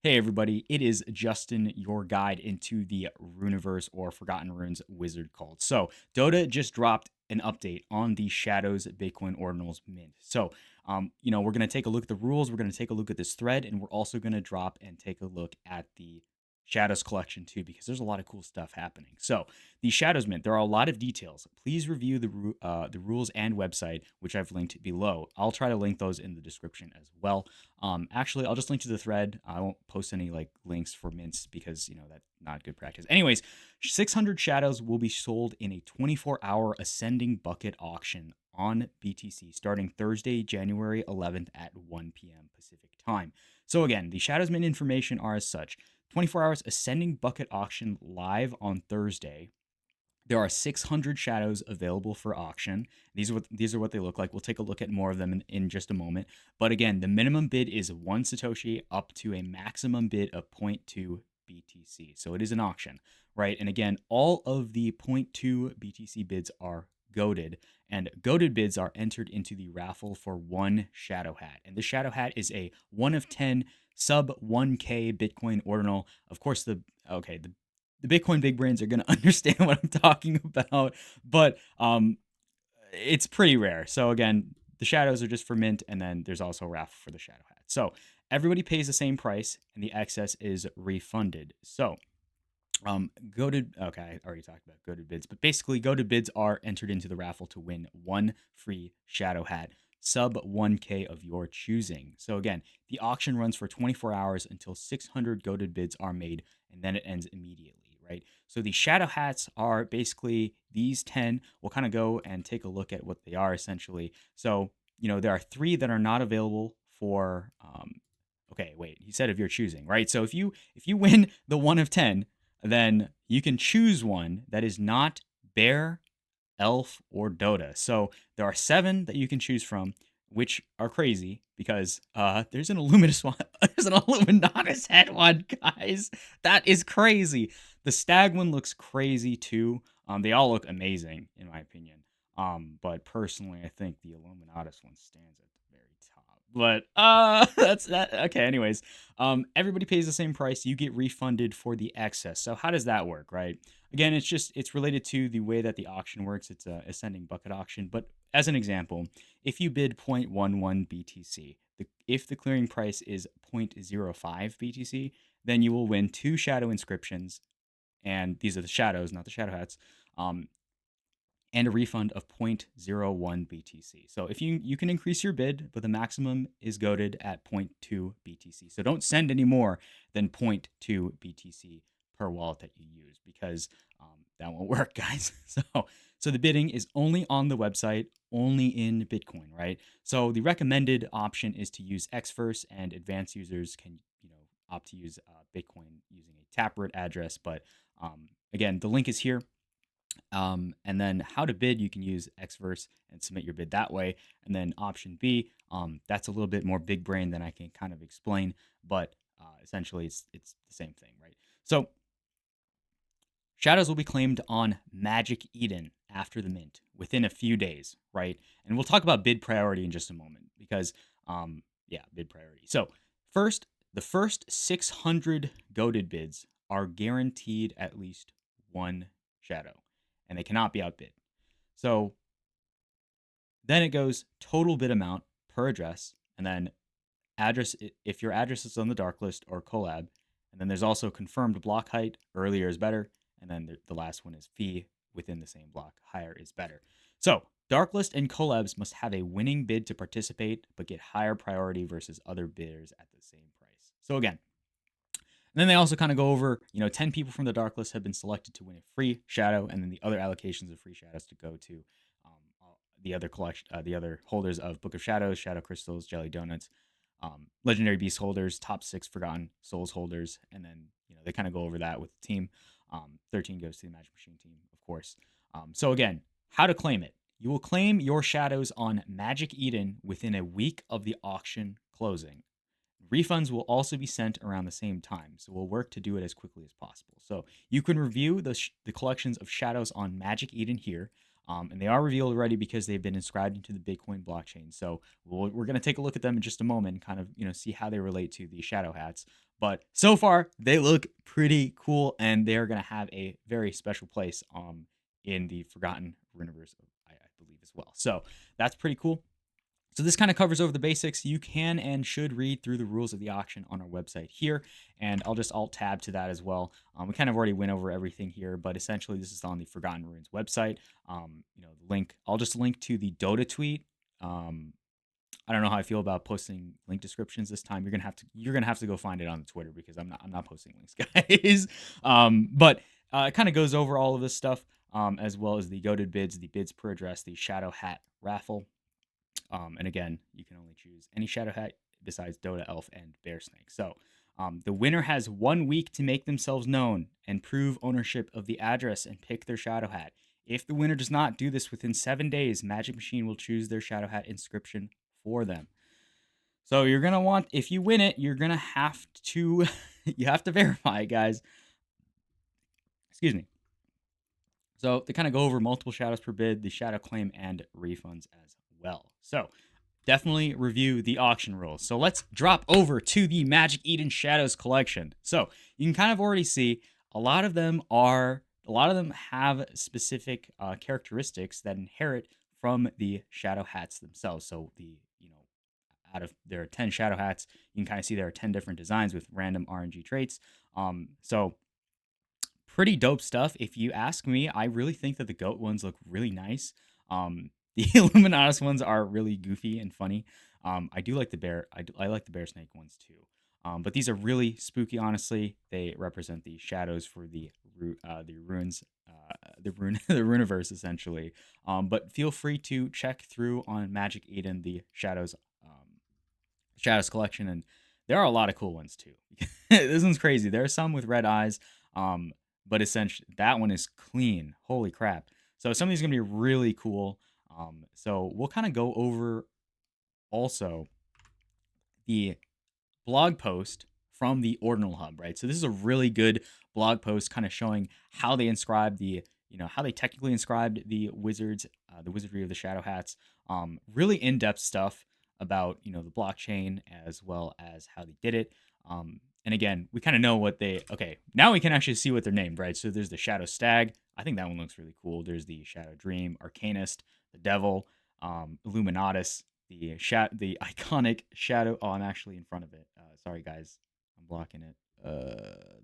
Hey everybody, it is Justin, your guide into the Runiverse or Forgotten Runes wizard cult. So, Dota just dropped an update on the Shadows Bitcoin Ordinals mint. So, we're going to take a look at the rules, we're going to take a look at this thread, and we're also going to drop and take a look at the Shadows collection too, because there's a lot of cool stuff happening. So, the Shadows mint, there are a lot of details. Please review the rules and website, which I've linked below. I'll try to link those in the description as well. Actually, I'll just link to the thread. I won't post any like links for mints because that's not good practice. Anyways, 600 shadows will be sold in a 24-hour ascending bucket auction on BTC starting Thursday, January 11th at 1 p.m. Pacific time. So again, the shadows mint information are as such: 24 hours ascending bucket auction live on Thursday. There are 600 shadows available for auction. These are what they look like. We'll take a look at more of them in just a moment. But again, the minimum bid is 1 Satoshi up to a maximum bid of 0.2 BTC. So it is an auction, right? And again, all of the 0.2 BTC bids are goaded, and goaded bids are entered into the raffle for one shadow hat. And the shadow hat is a 1 of 10 sub 1K Bitcoin ordinal. Of course, the Bitcoin big brains are going to understand what I'm talking about, but it's pretty rare. So again, the shadows are just for mint, and then there's also a raffle for the shadow hat. So everybody pays the same price, and the excess is refunded. So goaded. Okay, I already talked about goaded bids, but basically, goaded bids are entered into the raffle to win one free shadow hat, sub 1K of your choosing. So again, the auction runs for 24 hours until 600 goaded bids are made, and then it ends immediately, right? So the shadow hats are basically these 10. We'll kind of go and take a look at what they are essentially. So there are 3 that are not available for. Okay, wait. He said of your choosing, right? So if you win the 1 of 10, then you can choose one that is not bear, elf, or Dota. So there are 7 that you can choose from, which are crazy because there's an Illuminatus one. There's an Illuminatus head one, guys. That is crazy. The stag one looks crazy too. They all look amazing in my opinion. But personally, I think the Illuminatus one stands at the very top. But that's that. Okay. Anyways, everybody pays the same price. You get refunded for the excess. So how does that work, right? Again, it's related to the way that the auction works. It's a ascending bucket auction. But as an example, if you bid 0.11 BTC, if the clearing price is 0.05 BTC, then you will win 2 shadow inscriptions, and these are the shadows, not the shadow hats. And a refund of 0.01 BTC. So if you can increase your bid, but the maximum is goaded at 0.2 BTC. So don't send any more than 0.2 BTC per wallet that you use, because that won't work, guys. So the bidding is only on the website, only in Bitcoin, right? So the recommended option is to use Xverse, and advanced users can opt to use Bitcoin using a Taproot address. But again, the link is here. And then how to bid, you can use Xverse and submit your bid that way. And then option B, that's a little bit more big brain than I can kind of explain, but essentially it's the same thing, right? So shadows will be claimed on Magic Eden after the mint within a few days, right? And we'll talk about bid priority in just a moment because, bid priority. So the first 600 goaded bids are guaranteed at least one shadow, and they cannot be outbid. So then it goes total bid amount per address, and then address if your address is on the dark list or collab, and then there's also confirmed block height, earlier is better, and then the last one is fee within the same block, higher is better. So dark list and collabs must have a winning bid to participate, but get higher priority versus other bidders at the same price. So again, and then they also kind of go over, 10 people from the dark list have been selected to win a free shadow, and then the other allocations of free shadows to go to the other the other holders of Book of Shadows, Shadow Crystals, Jelly Donuts, Legendary Beast holders, top 6 Forgotten Souls holders, and then they kind of go over that with the team. 13 goes to the Magic Machine team, of course. So again, how to claim it? You will claim your shadows on Magic Eden within a week of the auction closing. Refunds will also be sent around the same time, so we'll work to do it as quickly as possible. So you can review the collections of shadows on Magic Eden here, and they are revealed already because they've been inscribed into the Bitcoin blockchain. So we're going to take a look at them in just a moment and kind of see how they relate to the shadow hats. But so far, they look pretty cool, and they are going to have a very special place in the Forgotten Runiverse, I believe, as well. So that's pretty cool. So this kind of covers over the basics. You can and should read through the rules of the auction on our website here, and I'll just alt tab to that as well. We kind of already went over everything here, but essentially this is on the Forgotten Runes website. The link, I'll just link to the Dota tweet. I don't know how I feel about posting link descriptions this time. You're gonna have to go find it on Twitter because I'm not posting links, guys. But it kind of goes over all of this stuff, as well as the goaded bids, the bids per address, the Shadow Hat raffle. And again, you can only choose any Shadow Hat besides Dota, Elf, and Bear Snake. So the winner has 1 week to make themselves known and prove ownership of the address and pick their Shadow Hat. If the winner does not do this within 7 days, Magic Machine will choose their Shadow Hat inscription for them. So you're gonna want, if you win it, you're gonna have to you have to verify it, guys. Excuse me. So they kind of go over multiple shadows per bid, the shadow claim, and refunds as well. So definitely review the auction rules. So let's drop over to the Magic Eden Shadows collection. So you can kind of already see a lot of them have specific characteristics that inherit from the shadow hats themselves. So out of there are 10 shadow hats, you can kind of see there are 10 different designs with random RNG traits. So pretty dope stuff. If you ask me, I really think that the goat ones look really nice. The Illuminatus ones are really goofy and funny. I do like the bear. I like the bear snake ones too. But these are really spooky. Honestly, they represent the shadows for the runes, the Runiverse essentially. But feel free to check through on Magic Eden the Shadows collection, and there are a lot of cool ones too. This one's crazy. There are some with red eyes. But essentially that one is clean. Holy crap. So some of these are gonna be really cool. So we'll kind of go over also the blog post from the Ordinal Hub, right? So this is a really good blog post kind of showing how they inscribed how they technically inscribed the wizards, the wizardry of the Shadow Hats. Really in-depth stuff about, the blockchain as well as how they did it. And again, we kind of know now we can actually see what they're named, right? So there's the Shadow Stag. I think that one looks really cool. There's the Shadow Dream, Arcanist, the Devil, Illuminatus, the iconic Shadow. Oh, I'm actually in front of it. Sorry, guys. I'm blocking it.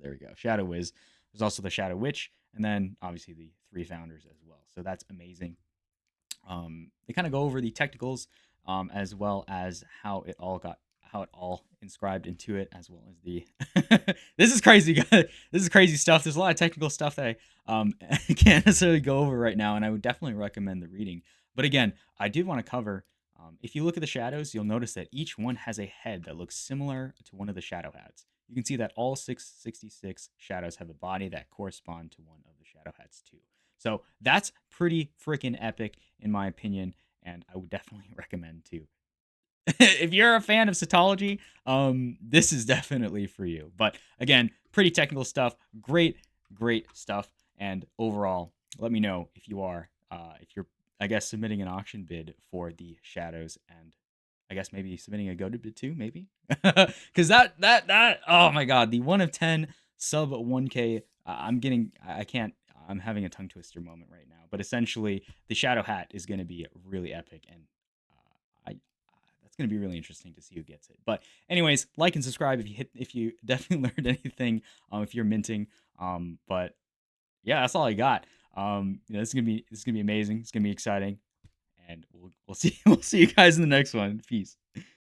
There we go. Shadow Wiz. There's also the Shadow Witch, and then obviously the 3 founders as well. So that's amazing. They kind of go over the technicals, as well as how it all inscribed into it, as well as the this is crazy, guys. This is crazy stuff. There's a lot of technical stuff that I can't necessarily go over right now, and I would definitely recommend the reading. But again, I did want to cover, if you look at the shadows, you'll notice that each one has a head that looks similar to one of the shadow hats. You can see that all 666 shadows have a body that correspond to one of the shadow hats too. So that's pretty freaking epic in my opinion, and I would definitely recommend too. If you're a fan of Cytology, this is definitely for you. But again, pretty technical stuff, great stuff. And overall, let me know if you're, I guess, submitting an auction bid for the shadows, and I guess maybe submitting a goaded bid too, maybe, because that oh my god, the 1 of 10 sub 1K. I can't. I'm having a tongue twister moment right now. But essentially, the shadow hat is going to be really epic, and that's going to be really interesting to see who gets it. But anyways, like and subscribe if you definitely learned anything, if you're minting. But yeah, that's all I got. This is gonna be amazing. It's gonna be exciting, and we'll see we'll see you guys in the next one. Peace.